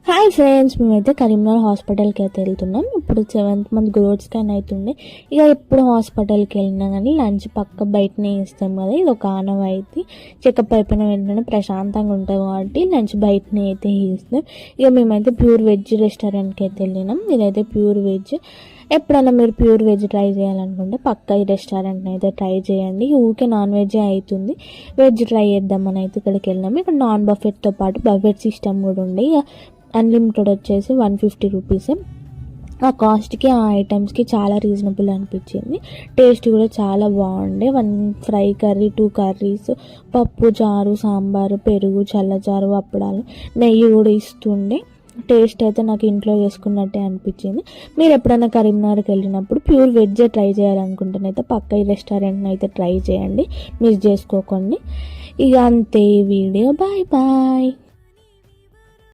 Hi friends, మేమైతే కరీంనగర్ హాస్పిటల్కి అయితే వెళ్తున్నాం. ఇప్పుడు 7th మంత్ గ్రోత్ స్కాన్ అవుతుండే. ఇక ఎప్పుడు హాస్పిటల్కి వెళ్ళినా కానీ లంచ్ పక్క బయటనే ఇస్తాం కదా, ఇది ఒక ఆనవాయితీ. చెకప్ అయిపోయిన వెంటనే ప్రశాంతంగా ఉంటుంది కాబట్టి లంచ్ బయటనే అయితే ఇస్తాం. ఇక మేమైతే ప్యూర్ వెజ్ రెస్టారెంట్కి అయితే వెళ్ళినాం. ఇదైతే ప్యూర్ వెజ్. ఎప్పుడైనా మీరు ప్యూర్ వెజ్ ట్రై చేయాలనుకుంటే పక్క ఈ రెస్టారెంట్ని అయితే ట్రై చేయండి. ఊరికే నాన్ వెజ్ అవుతుంది, వెజ్ ట్రై చేద్దామని అయితే ఇక్కడికి వెళ్ళినాము. ఇక్కడ నాన్ బఫెట్తో పాటు బఫెట్ సిస్టమ్ కూడా ఉండే. ఇక అన్లిమిటెడ్ వచ్చేసి 150 రూపీస్. ఆ కాస్ట్కి ఆ ఐటమ్స్కి చాలా రీజనబుల్ అనిపించింది. టేస్ట్ కూడా చాలా బాగుండే. 1 ఫ్రై కర్రీ, 2 కర్రీస్, పప్పు, చారు, సాంబారు, పెరుగు, చల్లచారు, అప్పడాలు, నెయ్యి కూడా ఇస్తుండే. టేస్ట్ అయితే నాకు ఇంట్లో చేసుకున్నట్టే అనిపించింది. మీరు ఎప్పుడైనా కరీంనగర్కి వెళ్ళినప్పుడు ప్యూర్ వెజ్ ట్రై చేయాలనుకుంటేనైతే పక్క ఈ రెస్టారెంట్ని అయితే ట్రై చేయండి, మిస్ చేసుకోకండి. ఇక అంతే వీడియో. Bye bye.